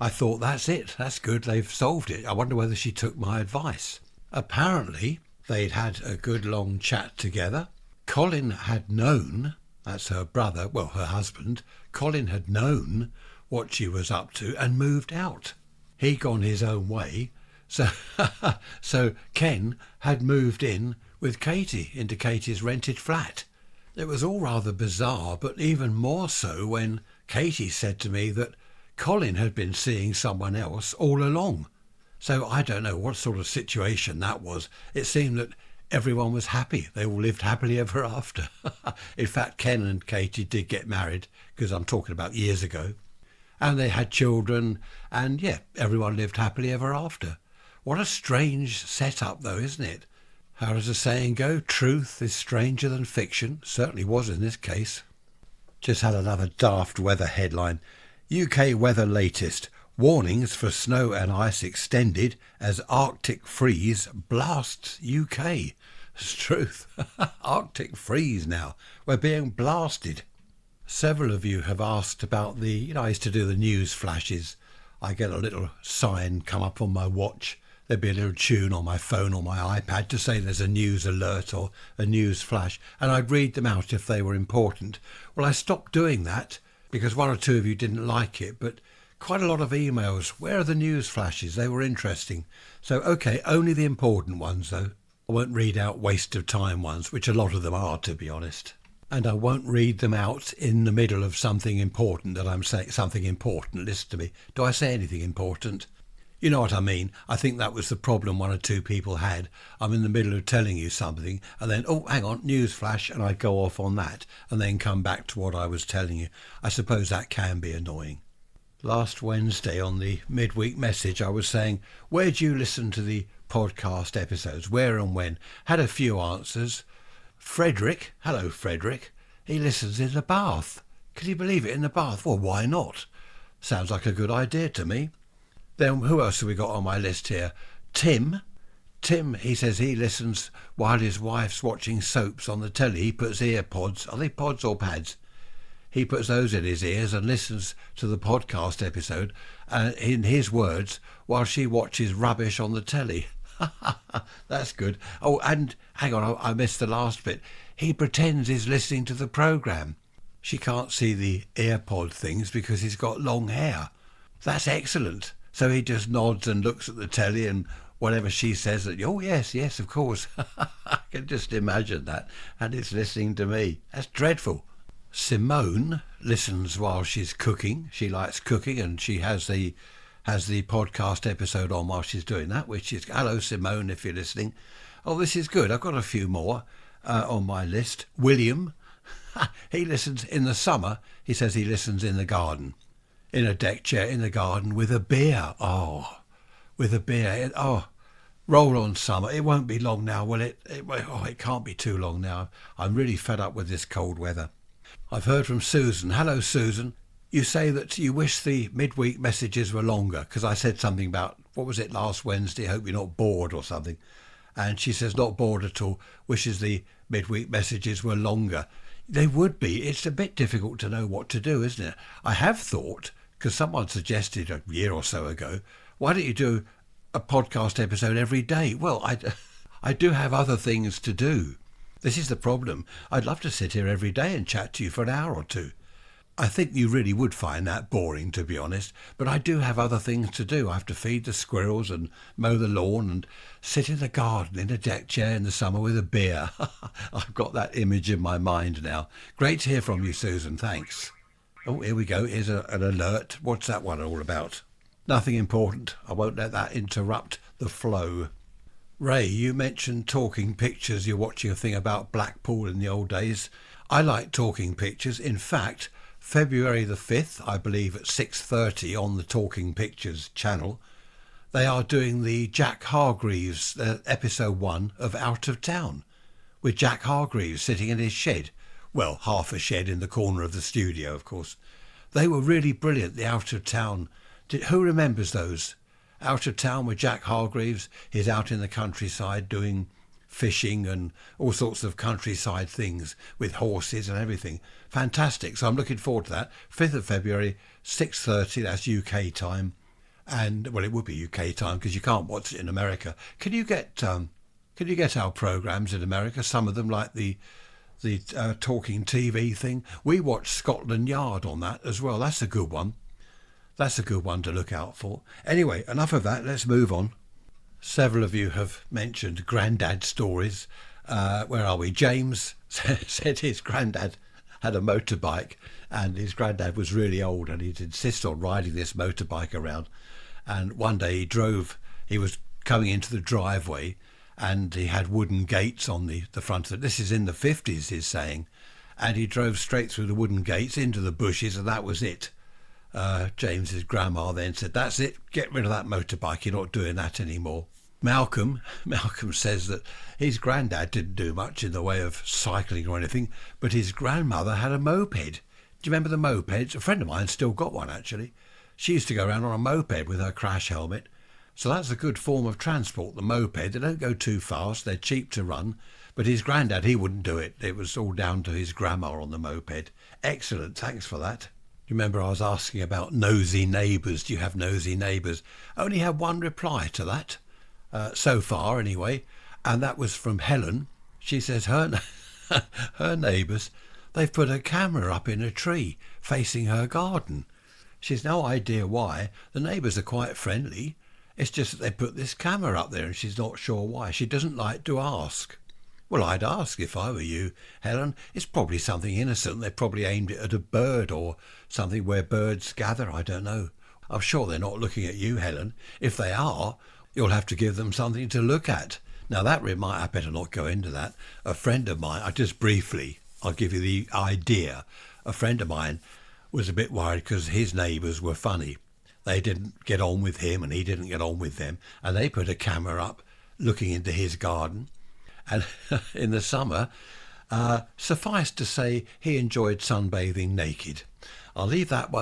I thought, that's it, that's good, they've solved it. I wonder whether she took my advice. Apparently they'd had a good long chat together. Colin had known, that's her brother, well, her husband, Colin had known what she was up to and moved out. He'd gone his own way. So Ken had moved in with Katie into Katie's rented flat. It was all rather bizarre, but even more so when Katie said to me that Colin had been seeing someone else all along. So I don't know what sort of situation that was. It seemed that everyone was happy. They all lived happily ever after. In fact, Ken and Katie did get married, because I'm talking about years ago. And they had children, and yeah, everyone lived happily ever after. What a strange setup, though, isn't it? How does the saying go? Truth is stranger than fiction. Certainly was in this case. Just had another daft weather headline. UK weather latest. Warnings for snow and ice extended as Arctic freeze blasts UK. It's truth. Arctic freeze now. We're being blasted. Several of you have asked about I used to do the news flashes. I get a little sign come up on my watch. There'd be a little tune on my phone or my iPad to say there's a news alert or a news flash, and I'd read them out if they were important. Well, I stopped doing that because one or two of you didn't like it, but quite a lot of emails. Where are the news flashes? They were interesting. So, okay, only the important ones, though. I won't read out waste of time ones, which a lot of them are, to be honest. And I won't read them out in the middle of something important that I'm saying. Something important, listen to me. Do I say anything important? You know what I mean. I think that was the problem one or two people had. I'm in the middle of telling you something and then, oh, hang on, news flash, and I go off on that and then come back to what I was telling you. I suppose that can be annoying. Last Wednesday on the midweek message, I was saying, where do you listen to the podcast episodes? Where and when? Had a few answers. Frederick, hello Frederick, he listens in the bath. Can you believe it, in the bath? Well, why not? Sounds like a good idea to me. Then who else have we got on my list here? Tim. Tim, he says he listens while his wife's watching soaps on the telly. He puts ear pods. Are they pods or pads? He puts those in his ears and listens to the podcast episode, in his words, while she watches rubbish on the telly. That's good. Oh, and hang on, I missed the last bit. He pretends he's listening to the programme. She can't see the AirPod things because he's got long hair. That's excellent. So he just nods and looks at the telly and whatever she says, that, oh, yes, of course. I can just imagine that. And it's listening to me. That's dreadful. Simone listens while she's cooking. She likes cooking, and she has the podcast episode on while she's doing that, which is, hello, Simone, if you're listening. Oh, this is good. I've got a few more on my list. William, he listens in the summer. He says he listens in the garden, in a deck chair in the garden with a beer. Oh, with a beer. Oh, roll on, summer. It won't be long now, will it? It can't be too long now. I'm really fed up with this cold weather. I've heard from Susan. Hello, Susan. You say that you wish the midweek messages were longer, because I said something about, what was it, last Wednesday, hope you're not bored or something. And she says, not bored at all, wishes the midweek messages were longer. They would be. It's a bit difficult to know what to do, isn't it? I have thought, because someone suggested a year or so ago, why don't you do a podcast episode every day? Well, I do have other things to do. This is the problem. I'd love to sit here every day and chat to you for an hour or two. I think you really would find that boring, to be honest, but I do have other things to do. I have to feed the squirrels and mow the lawn and sit in the garden in a deck chair in the summer with a beer. I've got that image in my mind now. Great to hear from you, Susan. Thanks. Oh, here we go. Here's an alert. What's that one all about? Nothing important. I won't let that interrupt the flow. Ray, you mentioned talking pictures. You're watching a thing about Blackpool in the old days. I like talking pictures. In fact, February the 5th, I believe at 6:30 on the Talking Pictures channel, they are doing the Jack Hargreaves episode 1 of Out of Town, with Jack Hargreaves sitting in his shed. Well, half a shed in the corner of the studio, of course. They were really brilliant, the Out of Town. Who remembers those? Out of Town with Jack Hargreaves. He's out in the countryside doing fishing and all sorts of countryside things with horses and everything. Fantastic. So I'm looking forward to that. 5th of February, 6:30, that's UK time. And, well, it would be UK time because you can't watch it in America. Can you get our programmes in America? Some of them, like the talking TV thing. We watch Scotland Yard on that as well. That's a good one. That's a good one to look out for. Anyway, enough of that. Let's move on. Several of you have mentioned Granddad stories. Where are we? James said his granddad had a motorbike, and his granddad was really old, and he'd insist on riding this motorbike around. And one day he was coming into the driveway, and he had wooden gates on the front of it. This is in the 50s, he's saying. And he drove straight through the wooden gates into the bushes, and that was it. James's grandma then said, that's it, get rid of that motorbike, you're not doing that anymore. Malcolm says that his granddad didn't do much in the way of cycling or anything, but his grandmother had a moped. Do you remember the mopeds? A friend of mine still got one, actually. She used to go around on a moped with her crash helmet. So that's a good form of transport, the moped. They don't go too fast, they're cheap to run. But his granddad, he wouldn't do it. It was all down to his grandma on the moped. Excellent, thanks for that. Remember I was asking about nosy neighbours. Do you have nosy neighbours? Only had one reply to that, so far anyway, and that was from Helen. She says her neighbours, they've put a camera up in a tree facing her garden. She's no idea why. The neighbours are quite friendly. It's just that they put this camera up there and she's not sure why. She doesn't like to ask. Well, I'd ask if I were you, Helen. It's probably something innocent. They probably aimed it at a bird or something where birds gather. I don't know. I'm sure they're not looking at you, Helen. If they are, you'll have to give them something to look at. Now, I better not go into that. A friend of mine, I'll give you the idea. A friend of mine was a bit worried because his neighbours were funny. They didn't get on with him and he didn't get on with them. And they put a camera up looking into his garden. And in the summer, suffice to say, he enjoyed sunbathing naked. I'll leave that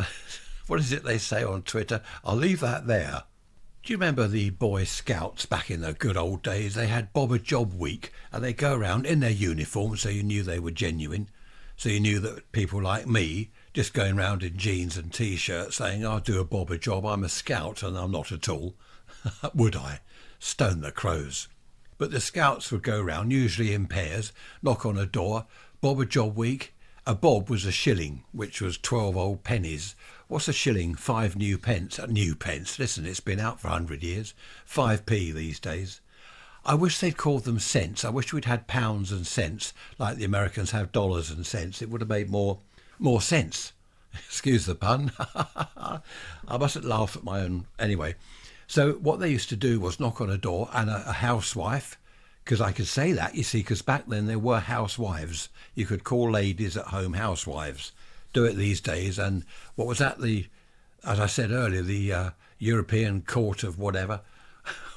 What is it they say on Twitter? I'll leave that there. Do you remember the Boy Scouts back in the good old days? They had Bob a Job Week, and they go around in their uniform, so you knew they were genuine. So you knew that people like me, just going around in jeans and T-shirts saying, I'll do a Bob a Job, I'm a scout, and I'm not at all. Would I? Stone the crows. But the scouts would go round, usually in pairs, knock on a door, Bob a Job Week. A bob was a shilling, which was 12 old pennies. What's a shilling? 5 new pence. New pence. Listen, it's been out for 100 years. 5p these days. I wish they'd called them cents. I wish we'd had pounds and cents, like the Americans have dollars and cents. It would have made more sense. Excuse the pun. I mustn't laugh at my own. Anyway, so what they used to do was knock on a door, and a housewife, because I could say that, you see, because back then there were housewives. You could call ladies at home housewives. Do it these days. And what was that? As I said earlier, the European Court of whatever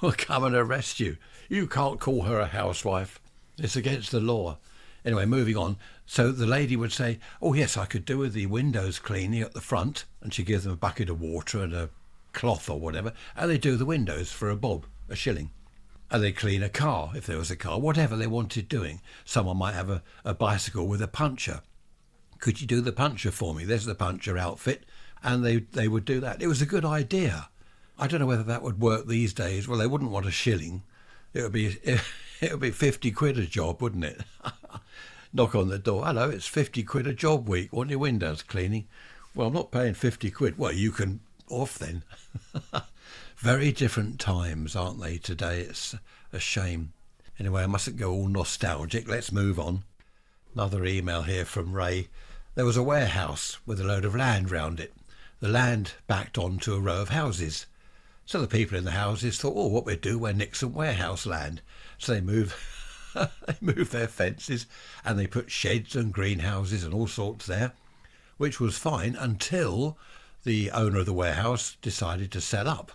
will come and arrest you. You can't call her a housewife. It's against the law. Anyway, moving on. So the lady would say, oh yes, I could do with the windows cleaning at the front. And she'd give them a bucket of water and a cloth or whatever. And they do the windows for a bob, a shilling. And they clean a car, if there was a car, whatever they wanted doing. Someone might have a bicycle with a puncture. Could you do the puncture for me? There's the puncture outfit. And they would do that. It was a good idea. I don't know whether that would work these days. Well, they wouldn't want a shilling. It would be 50 quid a job, wouldn't it? Knock on the door. Hello, it's 50 quid a job week. Want your windows cleaning? Well, I'm not paying 50 quid. Well, you can off then. Very different times, aren't they, today? It's a shame. Anyway, I mustn't go all nostalgic. Let's move on. Another email here from Ray. There was a warehouse with a load of land round it. The land backed onto a row of houses. So the people in the houses thought, oh, what we'd do, we're Nixon warehouse land. So they moved their fences and they put sheds and greenhouses and all sorts there, which was fine until the owner of the warehouse decided to sell up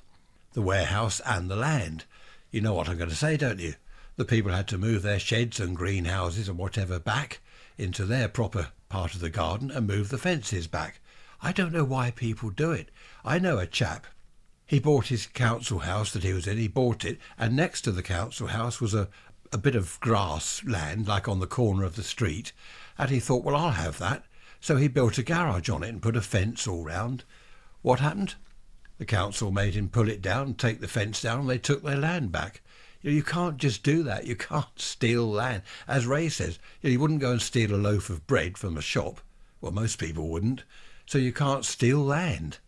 the warehouse and the land. You know what I'm going to say, don't you? The people had to move their sheds and greenhouses and whatever back into their proper part of the garden and move the fences back. I don't know why people do it. I know a chap. He bought his council house that he was in. He bought it, and next to the council house was a bit of grass land, like on the corner of the street. And he thought, well, I'll have that. So he built a garage on it and put a fence all round. What happened? The council made him pull it down, take the fence down, and they took their land back. You can't just do that. You can't steal land. As Ray says, you wouldn't go and steal a loaf of bread from a shop. Well, most people wouldn't. So you can't steal land.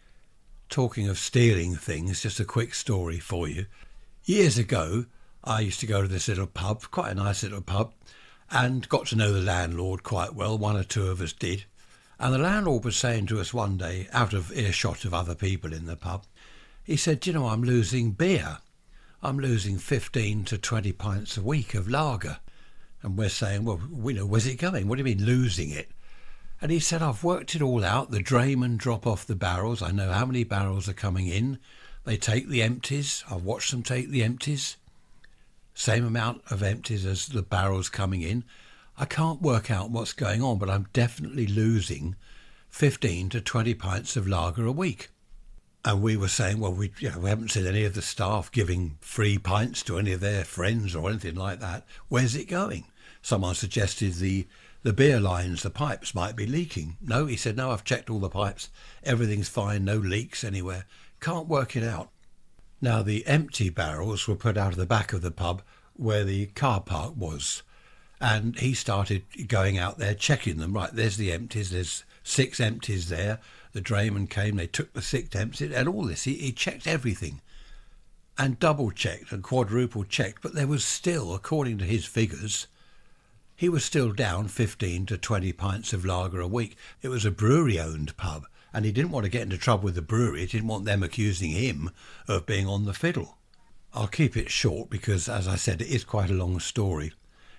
Talking of stealing things, just a quick story for you. Years ago, I used to go to this little pub, quite a nice little pub, and got to know the landlord quite well. One or two of us did. And the landlord was saying to us one day, out of earshot of other people in the pub, he said, I'm losing beer. I'm losing 15 to 20 pints a week of lager. And we're saying, well, where's it going? What do you mean losing it? And he said, I've worked it all out. The draymen drop off the barrels. I know how many barrels are coming in. They take the empties. I've watched them take the empties. Same amount of empties as the barrels coming in. I can't work out what's going on, but I'm definitely losing 15 to 20 pints of lager a week. And we were saying, well, we haven't seen any of the staff giving free pints to any of their friends or anything like that. Where's it going? Someone suggested the beer lines, the pipes might be leaking. No, he said, no, I've checked all the pipes. Everything's fine, no leaks anywhere. Can't work it out. Now, the empty barrels were put out of the back of the pub where the car park was. And he started going out there, checking them. Right, there's the empties. There's 6 empties there. The drayman came, they took the 6 empties, and all this. He checked everything and double-checked and quadruple-checked. But there was still, according to his figures, he was still down 15 to 20 pints of lager a week. It was a brewery-owned pub, and he didn't want to get into trouble with the brewery. He didn't want them accusing him of being on the fiddle. I'll keep it short because, as I said, it is quite a long story.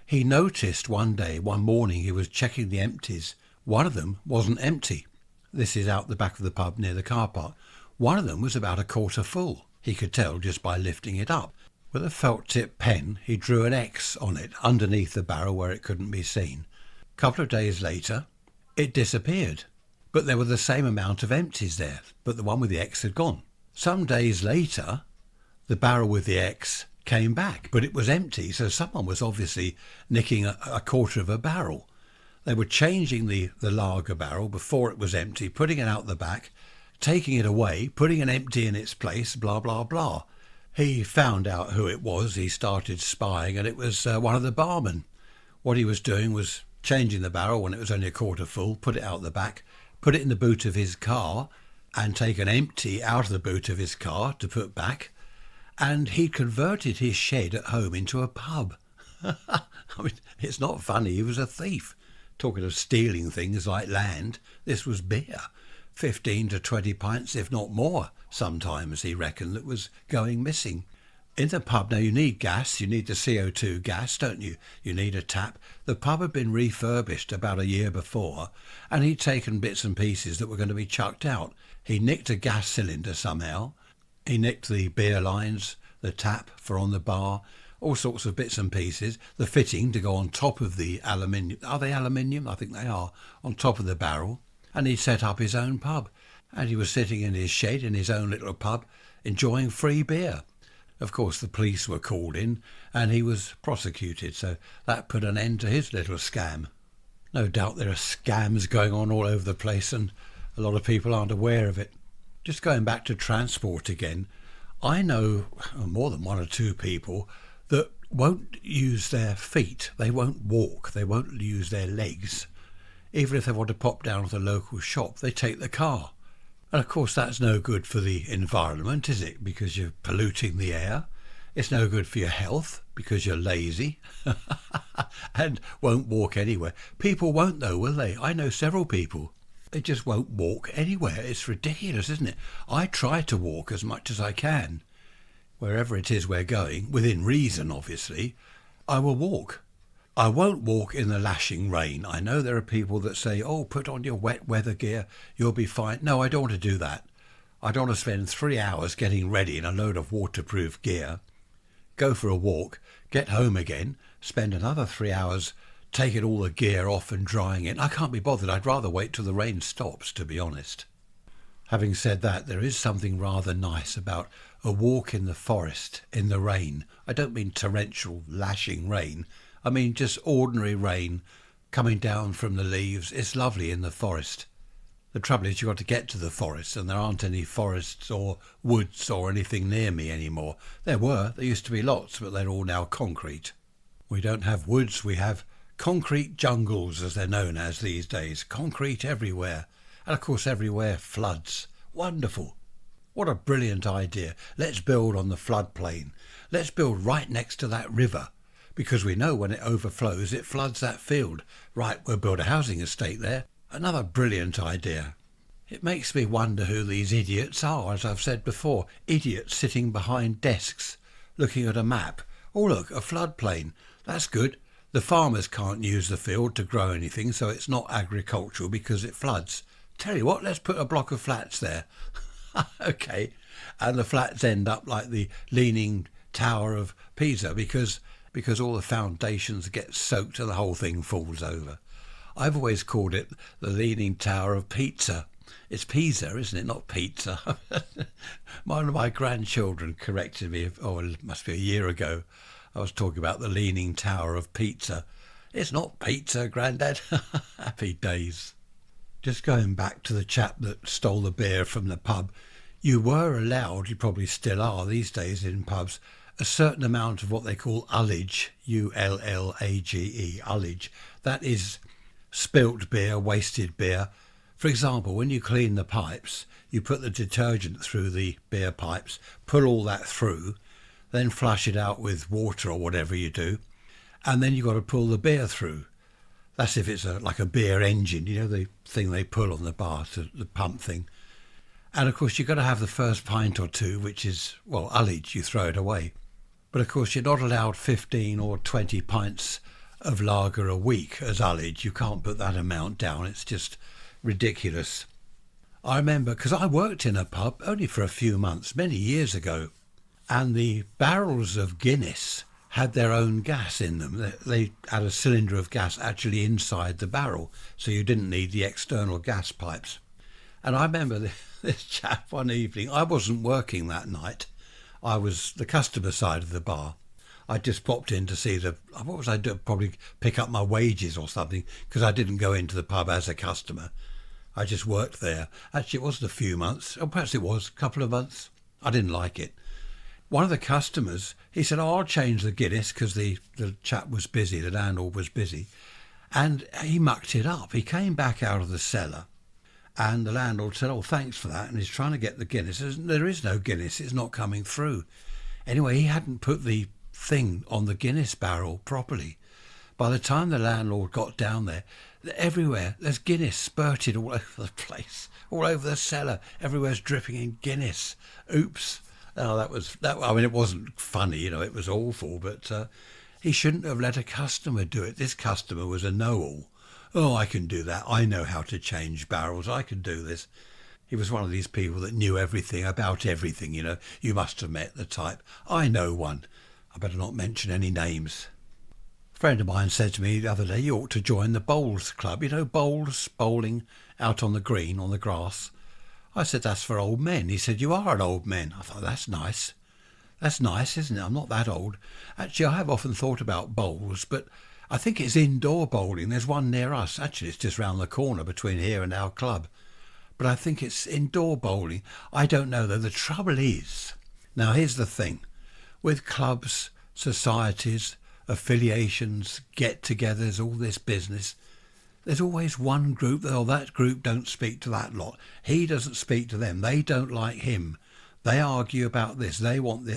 He noticed one morning, he was checking the empties. One of them wasn't empty. This is out the back of the pub near the car park. One of them was about a quarter full. He could tell just by lifting it up. With a felt-tip pen, he drew an X on it underneath the barrel where it couldn't be seen. A couple of days later, it disappeared. but there were the same amount of empties there, but the one with the X had gone. Some days later, the barrel with the X came back, but it was empty, so someone was obviously nicking a quarter of a barrel. They were changing the lager barrel before it was empty, putting it out the back, taking it away, putting an empty in its place, blah, blah, blah. He found out who it was. He started spying, and it was one of the barmen. What he was doing was changing the barrel when it was only a quarter full, put it out the back, put it in the boot of his car, and take an empty out of the boot of his car to put back. And he converted his shed at home into a pub. I mean, it's not funny. He was a thief. Talking of stealing things like land, this was beer. 15 to 20 pints, if not more, sometimes, he reckoned, that was going missing. In the pub, now you need gas, you need the CO2 gas, don't you? You need a tap. The pub had been refurbished about a year before, and he'd taken bits and pieces that were going to be chucked out. He nicked a gas cylinder somehow. He nicked the beer lines, the tap for on the bar, all sorts of bits and pieces, the fitting to go on top of the aluminium. Are they aluminium? I think they are, on top of the barrel. And he'd set up his own pub. And he was sitting in his shed in his own little pub, enjoying free beer. Of course, the police were called in, and he was prosecuted, so that put an end to his little scam. No doubt there are scams going on all over the place, and a lot of people aren't aware of it. Just going back to transport again, I know more than one or two people that won't use their feet. They won't walk. They won't use their legs. Even if they want to pop down to the local shop, they take the car. And of course that's no good for the environment, is it? Because you're polluting the air. It's no good for your health because you're lazy and won't walk anywhere. People won't though, will they? I know several people. They just won't walk anywhere. It's ridiculous, isn't it? I try to walk as much as I can. Wherever it is we're going, within reason obviously, I will walk. I won't walk in the lashing rain. I know there are people that say, oh, put on your wet weather gear, you'll be fine. No, I don't want to do that. I don't want to spend 3 hours getting ready in a load of waterproof gear, go for a walk, get home again, spend another 3 hours taking all the gear off and drying it. I can't be bothered. I'd rather wait till the rain stops, to be honest. Having said that, there is something rather nice about a walk in the forest in the rain. I don't mean torrential, lashing rain. I mean just ordinary rain coming down from the leaves. It's lovely in the forest. The trouble is you've got to get to the forest, and there aren't any forests or woods or anything near me anymore. There used to be lots, but they're all now concrete. We don't have woods, we have concrete jungles, as they're known as these days. Concrete everywhere. And of course everywhere floods. Wonderful. What a brilliant idea. Let's build on the floodplain. Let's build right next to that river, because we know when it overflows it floods that field. Right, we'll build a housing estate there. Another brilliant idea. It makes me wonder who these idiots are, as I've said before. Idiots sitting behind desks, looking at a map. Oh look, a floodplain. That's good. The farmers can't use the field to grow anything, so it's not agricultural because it floods. Tell you what, let's put a block of flats there. Okay. And the flats end up like the Leaning Tower of Pisa because all the foundations get soaked and the whole thing falls over. I've always called it the Leaning Tower of Pizza. It's Pisa, isn't it? Not pizza. One of my grandchildren corrected me, it must be a year ago. I was talking about the Leaning Tower of Pizza. It's not pizza, Granddad. Happy days. Just going back to the chap that stole the beer from the pub, you were allowed, you probably still are these days in pubs, a certain amount of what they call ullage, U-L-L-A-G-E, ullage. That is spilt beer, wasted beer. For example, when you clean the pipes, you put the detergent through the beer pipes, pull all that through, then flush it out with water or whatever you do, and then you've got to pull the beer through. That's if it's like a beer engine, you know, the thing they pull on the bar, the pump thing. And of course you've got to have the first pint or two, which is, ullage, you throw it away. But of course you're not allowed 15 or 20 pints of lager a week as ullage. You can't put that amount down, it's just ridiculous. I remember, because I worked in a pub only for a few months, many years ago, and the barrels of Guinness had their own gas in them. They had a cylinder of gas actually inside the barrel, so you didn't need the external gas pipes. And I remember this chap one evening, I wasn't working that night. I was the customer side of the bar. I just popped in to see what was I doing? Probably pick up my wages or something, because I didn't go into the pub as a customer. I just worked there. Actually, it wasn't a few months, or perhaps it was a couple of months. I didn't like it. One of the customers, he said, I'll change the Guinness, because the chap was busy, the landlord was busy. And he mucked it up. He came back out of the cellar, and the landlord said, oh, thanks for that. And he's trying to get the Guinness. There is no Guinness. It's not coming through. Anyway, he hadn't put the thing on the Guinness barrel properly. By the time the landlord got down there, everywhere there's Guinness spurted all over the place, all over the cellar. Everywhere's dripping in Guinness. Oops. Oh, that. I mean, it wasn't funny, it was awful, but he shouldn't have let a customer do it. This customer was a know-all. Oh, I can do that. I know how to change barrels. I can do this. He was one of these people that knew everything about everything, You must have met the type. I know one. I better not mention any names. A friend of mine said to me the other day, you ought to join the bowls club. Bowls, bowling, out on the green, on the grass. I said, that's for old men. He said, you are an old man. I thought, that's nice. That's nice, isn't it? I'm not that old. Actually, I have often thought about bowls, but I think it's indoor bowling. There's one near us. Actually, it's just round the corner between here and our club. But I think it's indoor bowling. I don't know, though. The trouble is, now here's the thing. With clubs, societies, affiliations, get-togethers, all this business, there's always one group, that group don't speak to that lot. He doesn't speak to them. They don't like him. They argue about this. They want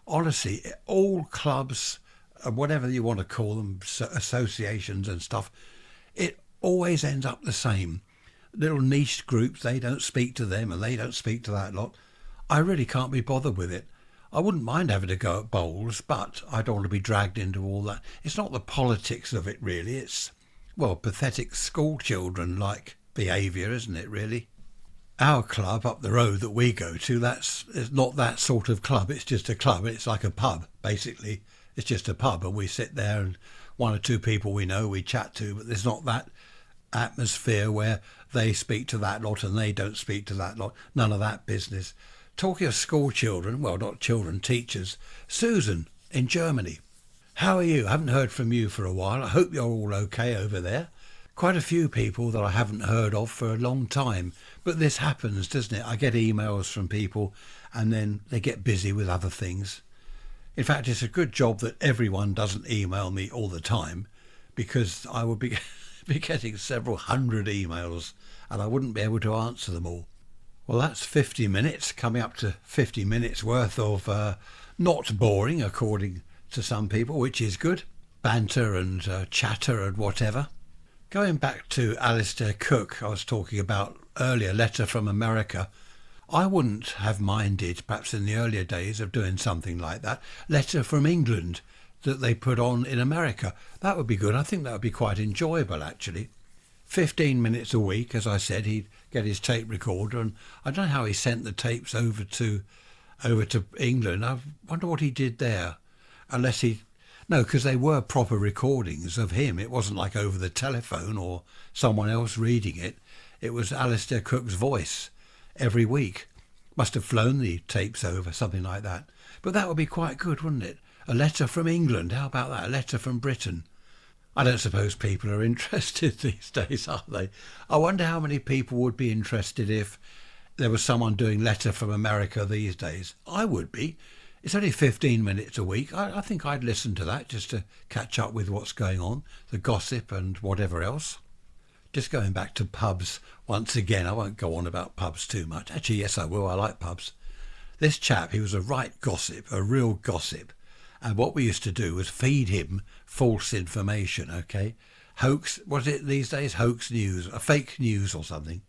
honestly, all clubs, whatever you want to call them, associations and stuff, it always ends up the same. Little niche groups, they don't speak to them and they don't speak to that lot. I really can't be bothered with it. I wouldn't mind having to go at bowls, but I don't want to be dragged into all that. It's not the politics of it, really. It's, pathetic school children-like behaviour, isn't it, really? Our club up the road that we go to, it's not that sort of club. It's just a club. It's like a pub, basically. It's just a pub, and we sit there and one or two people we know we chat to, but there's not that atmosphere where they speak to that lot and they don't speak to that lot. None of that business. Talking of school children, not children, teachers, Susan in Germany. How are you? I haven't heard from you for a while. I hope you're all okay over there. Quite a few people that I haven't heard of for a long time. But this happens, doesn't it? I get emails from people and then they get busy with other things. In fact, it's a good job that everyone doesn't email me all the time, because I would be getting several hundred emails and I wouldn't be able to answer them all. Well, that's 50 minutes, coming up to 50 minutes worth of not boring, according to some people, which is good. Banter and chatter and whatever. Going back to Alistair Cook, I was talking about earlier, Letter from America. I wouldn't have minded, perhaps in the earlier days, of doing something like that. Letter from England that they put on in America. That would be good. I think that would be quite enjoyable, actually. 15 minutes a week, as I said, he'd get his tape recorder, and I don't know how he sent the tapes over to England. I wonder what he did there, because they were proper recordings of him. It wasn't like over the telephone or someone else reading it. It was Alistair Cook's voice every week. Must have flown the tapes over, something like that. But that would be quite good, wouldn't it? A letter from England, how about that? A letter from Britain. I don't suppose people are interested these days, are they? I wonder how many people would be interested if there was someone doing Letter from America these days. I would be. It's only 15 minutes a week. I think I'd listen to that just to catch up with what's going on, the gossip and whatever else. Just going back to pubs once again. I won't go on about pubs too much. Actually, yes, I will. I like pubs. This chap, he was a right gossip, a real gossip. And what we used to do was feed him false information, okay? Hoax, what is it these days? Hoax news, a fake news or something.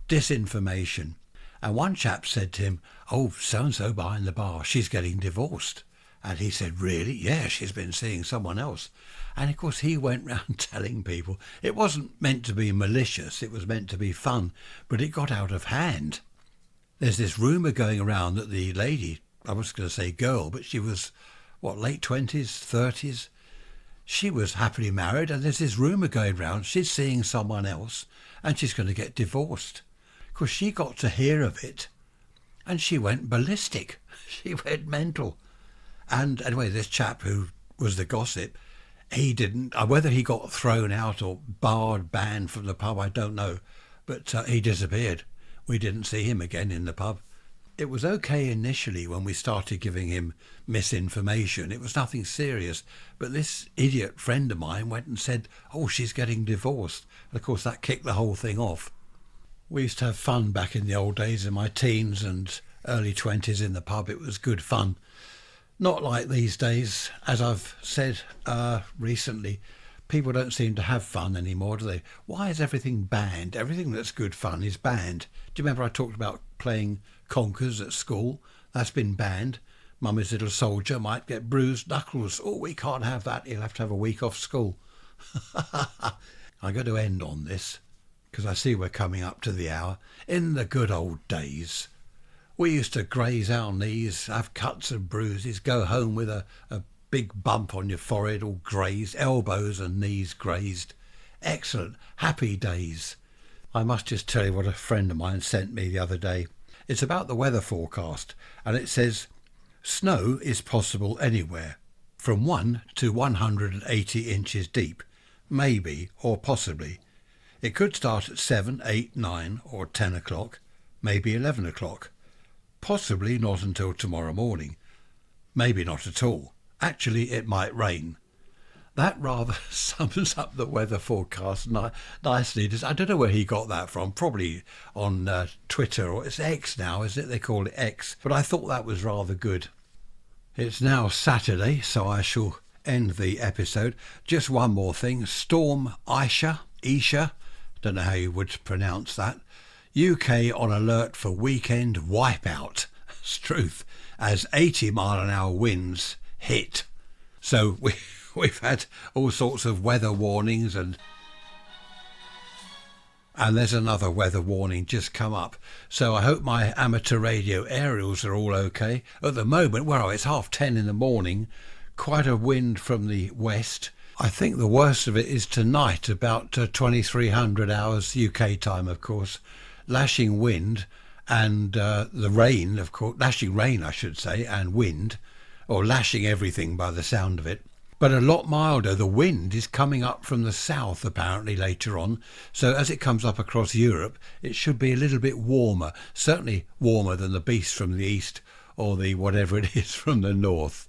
Disinformation. And one chap said to him, oh, so-and-so behind the bar, she's getting divorced. And he said, really? Yeah, she's been seeing someone else. And of course he went round telling people. It wasn't meant to be malicious, it was meant to be fun, but it got out of hand. There's this rumour going around that the lady, I was going to say girl, but she was, late 20s, 30s? She was happily married, and there's this rumour going round she's seeing someone else and she's going to get divorced. course, she got to hear of it and she went ballistic. She went mental. And anyway, this chap who was the gossip, he didn't, whether he got thrown out or banned from the pub, I don't know. But he disappeared. We didn't see him again in the pub. It was okay initially when we started giving him misinformation. It was nothing serious. But this idiot friend of mine went and said, oh, she's getting divorced. And of course, that kicked the whole thing off. We used to have fun back in the old days, in my teens and early 20s in the pub. It was good fun. Not like these days. As I've said recently, people don't seem to have fun anymore, do they? Why is everything banned? Everything that's good fun is banned. Do you remember I talked about playing conkers at school? That's been banned. Mummy's little soldier might get bruised knuckles. Oh, we can't have that. He'll have to have a week off school. I'm going to end on this because I see we're coming up to the hour. In the good old days, we used to graze our knees, have cuts and bruises, go home with a big bump on your forehead, all grazed, elbows and knees grazed. Excellent, happy days. I must just tell you what a friend of mine sent me the other day. It's about the weather forecast, and it says, snow is possible anywhere, from 1 to 180 inches deep, maybe or possibly. It could start at 7, 8, 9 or 10 o'clock, maybe 11 o'clock. Possibly not until tomorrow morning. Maybe not at all. Actually, it might rain. That rather sums up the weather forecast nicely. I don't know where he got that from. Probably on Twitter, or it's X now, is it? They call it X. But I thought that was rather good. It's now Saturday, so I shall end the episode. Just one more thing. Storm Isha, don't know how you would pronounce that. UK on alert for weekend wipeout. It's truth, as 80-mile-an-hour winds hit. So we've had all sorts of weather warnings, and there's another weather warning just come up. So I hope my amateur radio aerials are all okay. At the moment, well, it's 10:30 in the morning, quite a wind from the west. I think the worst of it is tonight, about 2300 hours UK time, of course. Lashing wind and the rain, of course, lashing rain, I should say, and wind, or lashing everything by the sound of it. But a lot milder. The wind is coming up from the south, apparently, later on. So as it comes up across Europe, it should be a little bit warmer, certainly warmer than the beast from the east or the whatever it is from the north.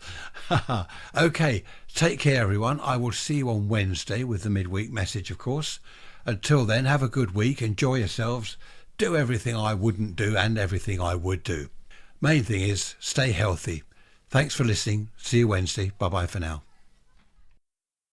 Okay, take care, everyone. I will see you on Wednesday with the midweek message, of course. Until then, have a good week. Enjoy yourselves. Do everything I wouldn't do and everything I would do. Main thing is stay healthy. Thanks for listening. See you Wednesday. Bye-bye for now.